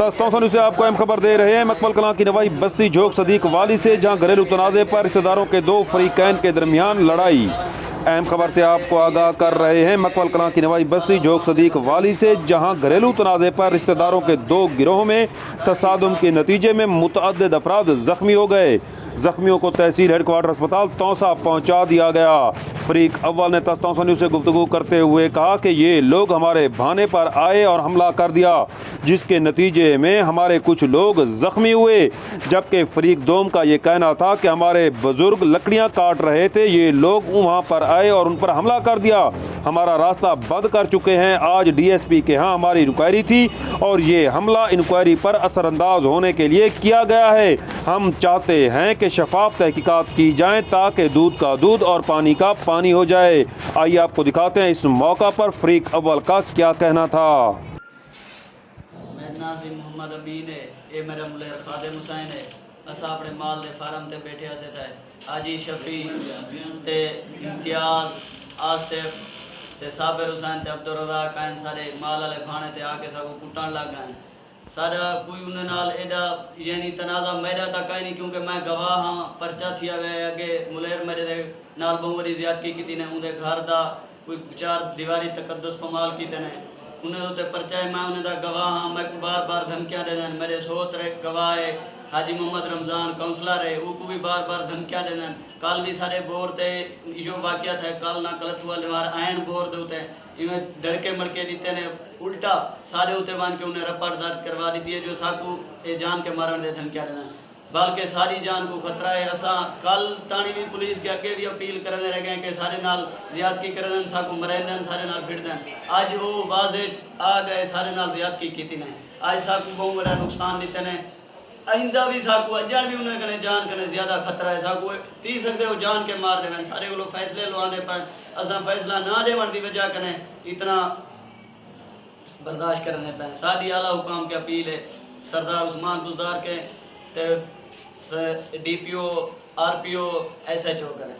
تنازع سے آپ کو اہم خبر دے رہے ہیں مکول کلاں کی نوائی بستی جھوک صدیق والی سے، جہاں گھریلو تنازع پر رشتہ داروں کے دو فریقین کے درمیان لڑائی۔ اہم خبر سے آپ کو آگاہ کر رہے ہیں مکول کلاں کی نوائی بستی جھوک صدیق والی سے، جہاں گھریلو تنازع پر رشتہ داروں کے دو گروہوں میں تصادم کے نتیجے میں متعدد افراد زخمی ہو گئے۔ زخمیوں کو تحصیل ہیڈ کوارٹر اسپتال تنازع پہنچا دیا گیا۔ فریق اول نے تنازع سے گفتگو کرتے ہوئے کہا کہ یہ لوگ ہمارے بھانے پر آئے اور حملہ کر دیا، جس کے نتیجے میں ہمارے کچھ لوگ زخمی ہوئے، جبکہ فریق دوم کا یہ کہنا تھا کہ ہمارے بزرگ لکڑیاں کاٹ رہے تھے، یہ لوگ وہاں پر آئے اور ان پر حملہ کر دیا، ہمارا راستہ بند کر چکے ہیں۔ آج ڈی ایس پی کے ہاں ہماری انکوائری تھی اور یہ حملہ انکوائری پر اثر انداز ہونے کے لیے کیا گیا ہے۔ ہم چاہتے ہیں کہ شفاف تحقیقات کی جائیں تاکہ دودھ کا دودھ اور پانی کا پانی ہو جائے۔ آئیے آپ کو دکھاتے ہیں اس موقع پر فریق اول کا کیا کہنا تھا۔ محمد امین ہے، یہ میرا ملیر خادم حسین ہے۔ اسا اپنے مال دے فارم تے بیٹھے سے تھے، حاجی شفیع تے امتیاز آصف تے صابر حسین تے عبدالرزاق کائن سارے مال والے بھانے تے آ کے سب کٹن لگ گئے۔ سارا کوئی انہوں نال ایڈا یعنی تنازع میرا تک نہیں، کیونکہ میں گواہ ہاں، پرچہ تھیا ہوئے اگے ملیر میرے دے نال بہت بڑی زیادتی کی نے، اندے گھر دا کوئی 4 دیواری تقدس پمال کی نے، انہیں تے پرچہ ہے، میں انہیں دا گواہ ہاں، میں بار بار دھمکیاں دے دیں، میرے سوت رہے گواہ ہے حاجی محمد رمضان کونسلر ہے، وہ کو بھی بار بار دھمکیاں دے دیں۔ کل بھی سارے بور تے جو واقعہ تھا، کل نہ کلت ہوا لیوار آئین بور دے ہوتے ہیں، انہیں ڈڑکے مڑکے دیتے ہیں، الٹا سارے ہوتے وان کے انہیں رپورٹ درج کروا دیتی ہے، جو ساکو جان کے مارن دے دھمکیاں دے دیں، بلکہ ساری جان کو خطرہ ہے۔ اساں کل تانی بھی پولیس کے اگے بھی اپیل کرنے رہ گئے کہ سارے نال زیادتی کرنے ساکو مرین دیں، سارے نال پھڑ دیں۔ آج وہ واضح آ گئے، سارے نال زیادتی کی نے، آج ساکو بہت بڑا نقصان دیتے ہیں۔ آئندہ بھی ساکو اجان بھی انہیں کنے جان کنے زیادہ خطرہ ہے، ساکو تی سکتے ہو جان کے مار دیں، سارے وہ لوگ فیصلے لوانے پر اساں فیصلہ نہ دے ون دی وجہ کنے اتنا برداشت کرنے پہ۔ ساری اعلیٰ حکام کے اپیل ہے سردار عثمان بزدار کے D P O R P O S H O کریں۔